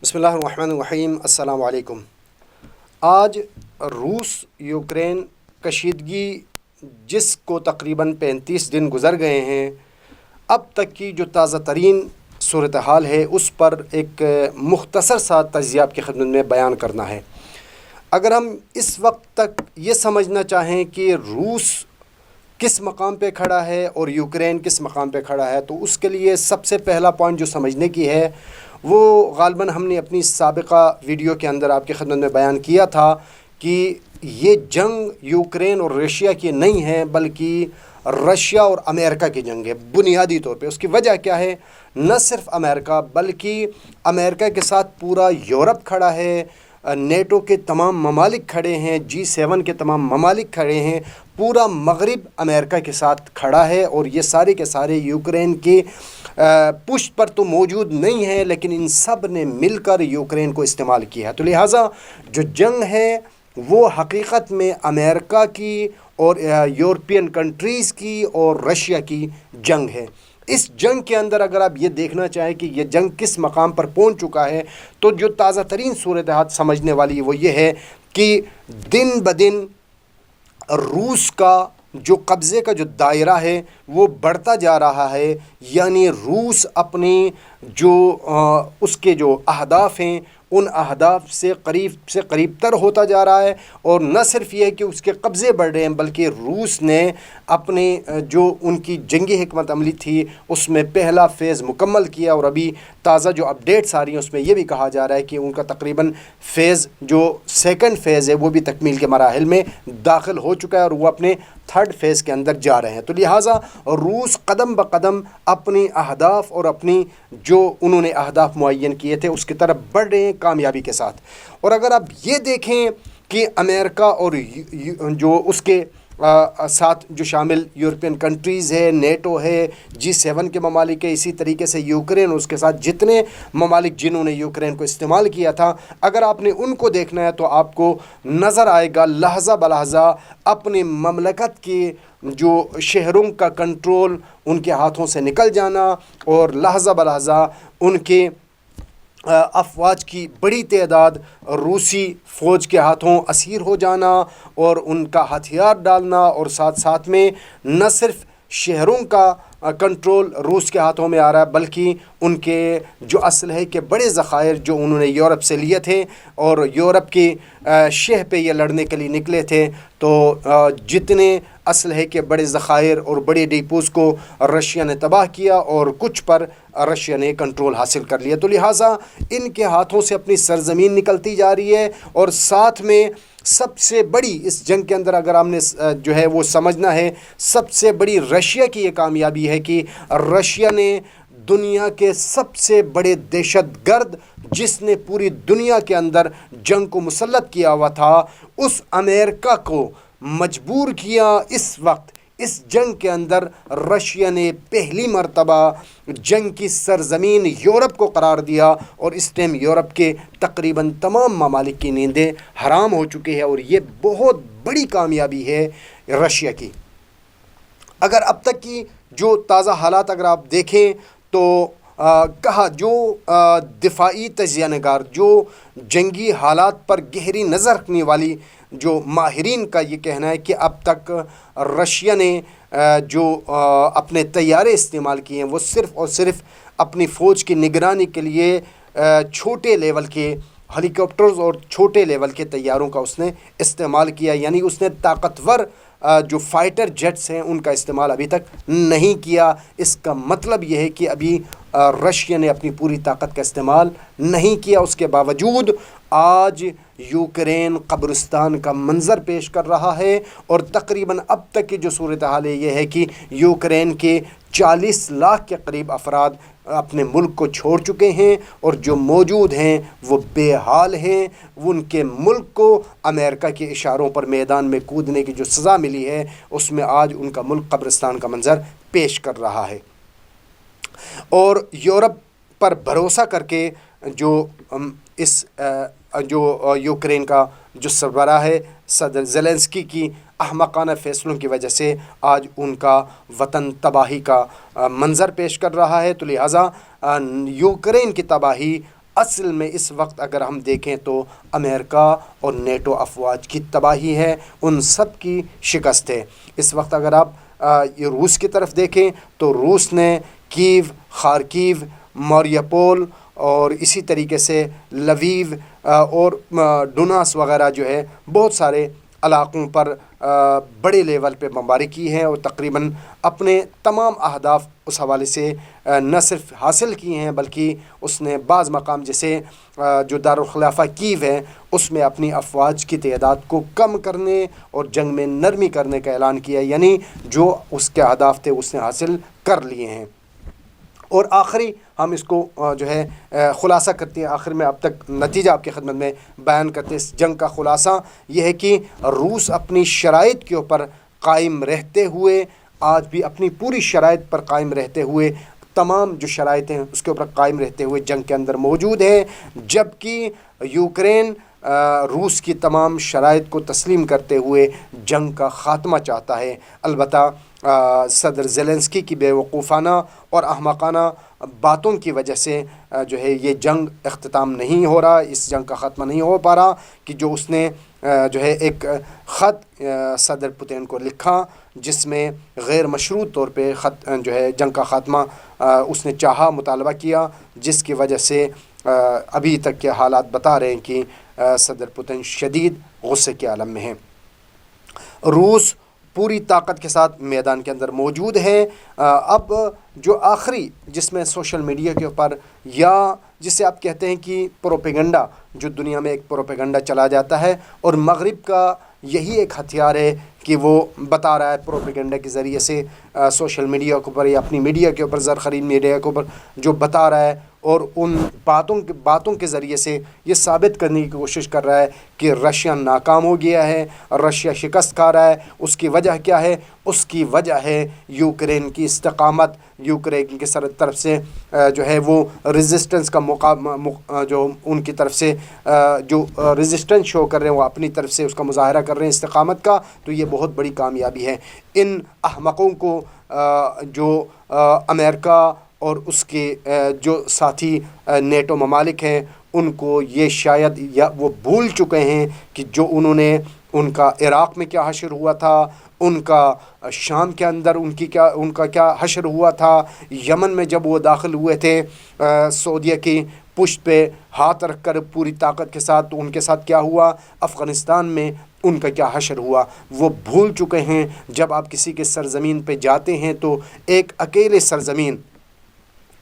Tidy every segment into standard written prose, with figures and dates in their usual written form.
बिस्मिल्लाहिर्रहमानिर्रहीम। अस्सलाम वालेकुम। आज रूस यूक्रेन कशीदगी जिसको तकरीबन 35 दिन गुज़र गए हैं, अब तक की जो ताज़ा तरीन सूरत हाल है उस पर एक मुख्तसर सा तजिया आपकी खिदमत में बयान करना है। अगर हम इस वक्त तक ये समझना चाहें कि रूस किस मकाम पे खड़ा है और यूक्रेन किस मकाम पे खड़ा है, तो उसके लिए सबसे पहला पॉइंट जो समझने की है वो गालबन हमने अपनी साबिका वीडियो के अंदर आपकी खिदमत में बयान किया था कि ये जंग यूक्रेन और रशिया की नहीं है बल्कि रशिया और अमेरिका की जंग है बुनियादी तौर पे। उसकी वजह क्या है? न सिर्फ अमेरिका बल्कि अमेरिका के साथ पूरा यूरोप खड़ा है, नेटो के तमाम ममालिक खड़े हैं, G7 के तमाम ममालिक खड़े हैं, पूरा मगरिब अमेरिका के साथ खड़ा है और ये सारे के सारे यूक्रेन के पुष्ट पर तो मौजूद नहीं है, लेकिन इन सब ने मिलकर यूक्रेन को इस्तेमाल किया है। तो लिहाजा जो जंग है वो हकीकत में अमेरिका की और यूरोपियन कंट्रीज़ की और रशिया की जंग है। इस जंग के अंदर अगर आप ये देखना चाहें कि ये जंग किस मकाम पर पहुंच चुका है, तो जो ताज़ा तरीन सूरत हाल समझने वाली वो ये है कि दिन ब दिन रूस का जो कब्ज़े का जो दायरा है वो बढ़ता जा रहा है। यानी रूस अपनी जो उसके जो अहदाफ़ हैं उन अहदाफ से करीब तर होता जा रहा है। और न सिर्फ ये कि उसके कब्ज़े बढ़ रहे हैं बल्कि रूस ने अपने जो उनकी जंगी हिकमत अमली थी उसमें पहला फ़ेज़ मुकम्मल किया और अभी ताज़ा जो अपडेट्स आ रही हैं उसमें यह भी कहा जा रहा है कि उनका तकरीबन फ़ेज़ जो सेकंड फ़ेज़ है वो भी तकमील के मराहिल में दाखिल हो चुका है और वो अपने थर्ड फ़ेज़ के अंदर जा रहे हैं। तो लिहाजा रूस कदम ब कदम अपनी अहदाफ और अपनी जो उन्होंने अहदाफ मुअय्यन किए थे उसकी तरफ बढ़ रहे हैं कामयाबी के साथ। और अगर आप ये देखें कि अमेरिका और जो उसके साथ जो शामिल यूरोपियन कंट्रीज़ है, नेटो है, G7 के ममालिक है, इसी तरीके से यूक्रेन उसके साथ जितने ममालिक जिन्होंने यूक्रेन को इस्तेमाल किया था, अगर आपने उनको देखना है तो आपको नज़र आएगा लहज़ा बलहज़ा अपनी ममलकत के जो शहरों का कंट्रोल उनके हाथों से निकल जाना और लहज़ा बलहज़ा उनके अफवाज की बड़ी तादाद रूसी फ़ौज के हाथों असीर हो जाना और उनका हथियार डालना और साथ साथ में न सिर्फ शहरों का कंट्रोल रूस के हाथों में आ रहा है बल्कि उनके जो असलहे के बड़े ज़खायर जो उन्होंने यूरोप से लिए थे और यूरोप की शह पे ये लड़ने के लिए निकले थे, तो जितने असलहे के बड़े ज़खायर और बड़े डिपोज़ को रशिया ने तबाह किया और कुछ पर रशिया ने कंट्रोल हासिल कर लिया। तो लिहाजा इनके हाथों से अपनी सरज़मीन निकलती जा रही है। और साथ में सबसे बड़ी इस जंग के अंदर अगर हमने जो है वो समझना है, सबसे बड़ी रशिया की ये कामयाबी है कि रशिया ने दुनिया के सबसे बड़े दहशतगर्द जिसने पूरी दुनिया के अंदर जंग को मुसल्लत किया हुआ था उस अमेरिका को मजबूर किया। इस वक्त इस जंग के अंदर रशिया ने पहली मर्तबा जंग की सरज़मीन यूरोप को करार दिया और इस टाइम यूरोप के तकरीबन तमाम ममालिक की नींदें हराम हो चुकी है और ये बहुत बड़ी कामयाबी है रशिया की। अगर अब तक की जो ताज़ा हालात अगर आप देखें तो कहा जो दिफाई तजिया नगार जो जंगी हालात पर गहरी नज़र रखने वाली जो माहिरीन का ये कहना है कि अब तक रशिया ने जो अपने तैयारे इस्तेमाल किए हैं वो सिर्फ़ और सिर्फ अपनी फ़ौज की निगरानी के लिए छोटे लेवल के हेलीकॉप्टर्स और छोटे लेवल के तैयारों का उसने इस्तेमाल किया। यानी उसने ताकतवर जो फाइटर जेट्स हैं उनका इस्तेमाल अभी तक नहीं किया। इसका मतलब यह है कि अभी रशिया ने अपनी पूरी ताकत का इस्तेमाल नहीं किया। उसके बावजूद आज यूक्रेन कब्रिस्तान का मंज़र पेश कर रहा है और तकरीबन अब तक की जो सूरत हाल है ये है कि यूक्रेन के 40 लाख के करीब अफराद अपने मुल्क को छोड़ चुके हैं और जो मौजूद हैं वो बेहाल हैं। उनके मुल्क को अमेरिका के इशारों पर मैदान में कूदने की जो सज़ा मिली है उसमें आज उनका मुल्क कब्रिस्तान का मंज़र पेश कर रहा है। और यूरोप पर भरोसा करके जो इस जो यूक्रेन का जो सरबराह है सदर ज़ेलेंस्की की अहमकाना फ़ैसलों की वजह से आज उनका वतन तबाही का मंज़र पेश कर रहा है। तो लिहाजा यूक्रेन की तबाही اصل میں اس وقت اگر ہم دیکھیں تو امریکہ اور نیٹو افواج کی تباہی ہے، ان سب کی شکست ہے۔ اس وقت اگر آپ یہ روس کی طرف دیکھیں تو روس نے کیو، خارکیو، موریاپول اور اسی طریقے سے لویو اور ڈوناس وغیرہ جو ہے بہت سارے علاقوں پر بڑے لیول پہ بمباری کی ہے، اور تقریباً اپنے تمام اہداف اس حوالے سے نہ صرف حاصل کیے ہیں بلکہ اس نے بعض مقام جیسے جو دارالخلافہ کیو ہے اس میں اپنی افواج کی تعداد کو کم کرنے اور جنگ میں نرمی کرنے کا اعلان کیا، یعنی جو اس کے اہداف تھے اس نے حاصل کر لیے ہیں۔ اور آخری ہم اس کو جو ہے خلاصہ کرتے ہیں، آخر میں اب تک نتیجہ آپ کی خدمت میں بیان کرتے ہیں۔ اس جنگ کا خلاصہ یہ ہے کہ روس اپنی شرائط کے اوپر قائم رہتے ہوئے، آج بھی اپنی پوری شرائط پر قائم رہتے ہوئے، تمام جو شرائط ہیں اس کے اوپر قائم رہتے ہوئے جنگ کے اندر موجود ہے، جبکہ یوکرین روس کی تمام شرائط کو تسلیم کرتے ہوئے جنگ کا خاتمہ چاہتا ہے۔ البتہ صدر زیلنسکی کی بے وقوفانہ اور احمقانہ باتوں کی وجہ سے جو ہے یہ جنگ اختتام نہیں ہو رہا، اس جنگ کا خاتمہ نہیں ہو پا رہا، کہ جو اس نے جو ہے ایک خط صدر پوتین کو لکھا جس میں غیر مشروط طور پہ خط جو ہے جنگ کا خاتمہ اس نے چاہا، مطالبہ کیا، جس کی وجہ سے ابھی تک کے حالات بتا رہے ہیں کہ صدر پوتین شدید غصے کے عالم میں ہیں۔ روس پوری طاقت کے ساتھ میدان کے اندر موجود ہے۔ اب جو آخری جس میں سوشل میڈیا کے اوپر یا جسے آپ کہتے ہیں کہ پروپیگنڈا، جو دنیا میں ایک پروپیگنڈا چلا جاتا ہے، اور مغرب کا یہی ایک ہتھیار ہے کہ وہ بتا رہا ہے پروپیگنڈا کے ذریعے سے سوشل میڈیا کے اوپر یا اپنی میڈیا کے اوپر، زرخرین میڈیا کے اوپر جو بتا رہا ہے، اور ان باتوں کے ذریعے سے یہ ثابت کرنے کی کوشش کر رہا ہے کہ رشیا ناکام ہو گیا ہے، رشیا شکست کھا رہا ہے۔ اس کی وجہ کیا ہے؟ اس کی وجہ ہے یوکرین کی استقامت، یوکرین کی طرف سے جو ہے وہ ریزسٹنس کا جو ان کی طرف سے جو ریزسٹنس شو کر رہے ہیں، وہ اپنی طرف سے اس کا مظاہرہ کر رہے ہیں استقامت کا، تو یہ بہت بڑی کامیابی ہے۔ ان احمقوں کو جو امریکہ اور اس کے جو ساتھی نیٹو ممالک ہیں، ان کو یہ شاید یا وہ بھول چکے ہیں کہ جو انہوں نے ان کا عراق میں کیا حشر ہوا تھا، ان کا شام کے اندر ان کا کیا حشر ہوا تھا، یمن میں جب وہ داخل ہوئے تھے سعودیہ کی پشت پہ ہاتھ رکھ کر پوری طاقت کے ساتھ، تو ان کے ساتھ کیا ہوا، افغانستان میں ان کا کیا حشر ہوا، وہ بھول چکے ہیں۔ جب آپ کسی کے سرزمین پہ جاتے ہیں تو ایک اکیلے سرزمین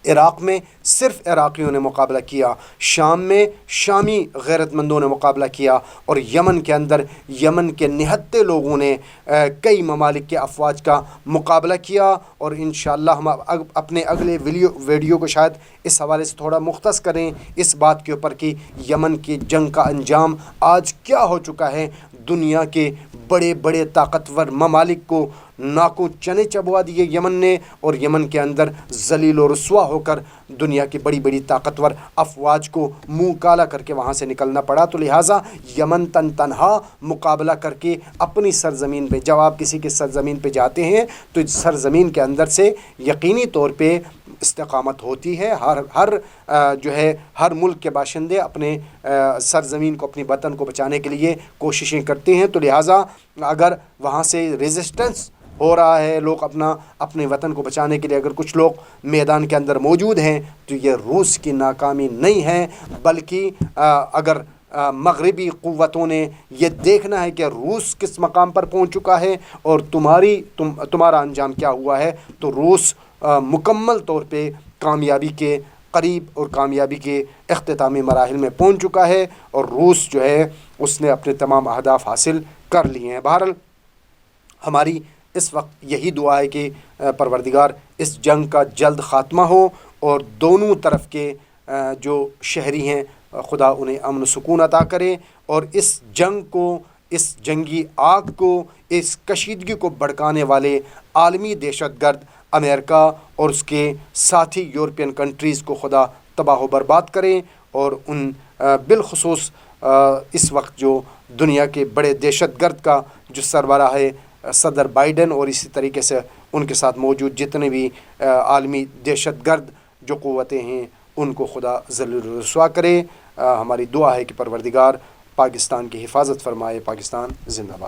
عراق میں صرف عراقیوں نے مقابلہ کیا، شام میں شامی غیرت مندوں نے مقابلہ کیا، اور یمن کے اندر یمن کے نہتے لوگوں نے کئی ممالک کے افواج کا مقابلہ کیا۔ اور انشاءاللہ ہم اپنے اگلے ویڈیو کو شاید اس حوالے سے تھوڑا مختص کریں اس بات کے اوپر کہ یمن کی جنگ کا انجام آج کیا ہو چکا ہے۔ دنیا کے بڑے بڑے طاقتور ممالک کو ناکوں چنے چبوا دیے یمن نے، اور یمن کے اندر ذلیل و رسوا ہو کر دنیا کی بڑی بڑی طاقتور افواج کو منہ کالا کر کے وہاں سے نکلنا پڑا۔ تو لہٰذا یمن تنہا مقابلہ کر کے اپنی سرزمین پہ، جب آپ کسی کے سرزمین پہ جاتے ہیں تو سرزمین کے اندر سے یقینی طور پہ استقامت ہوتی ہے۔ ہر ملک کے باشندے اپنے سرزمین کو، اپنی وطن کو بچانے کے لیے کوششیں کرتے ہیں۔ تو لہٰذا اگر وہاں سے ریزسٹنس ہو رہا ہے، لوگ اپنے وطن کو بچانے کے لیے اگر کچھ لوگ میدان کے اندر موجود ہیں، تو یہ روس کی ناکامی نہیں ہے، بلکہ اگر مغربی قوتوں نے یہ دیکھنا ہے کہ روس کس مقام پر پہنچ چکا ہے اور تمہارا انجام کیا ہوا ہے، تو روس مکمل طور پہ کامیابی کے قریب اور کامیابی کے اختتامی مراحل میں پہنچ چکا ہے، اور روس جو ہے اس نے اپنے تمام اہداف حاصل کر لیے ہیں۔ بہرحال ہماری اس وقت یہی دعا ہے کہ پروردگار اس جنگ کا جلد خاتمہ ہو، اور دونوں طرف کے جو شہری ہیں خدا انہیں امن و سکون عطا کرے، اور اس جنگ کو، اس جنگی آگ کو، اس کشیدگی کو بھڑکانے والے عالمی دہشت گرد امریکہ اور اس کے ساتھی یورپین کنٹریز کو خدا تباہ و برباد کریں، اور ان بالخصوص اس وقت جو دنیا کے بڑے دہشت گرد کا جو سربراہ ہے صدر بائیڈن، اور اسی طریقے سے ان کے ساتھ موجود جتنے بھی عالمی دہشت گرد جو قوتیں ہیں، ان کو خدا ذلیل و رسوا کرے۔ ہماری دعا ہے کہ پروردگار پاکستان کی حفاظت فرمائے۔ پاکستان زندہ باد۔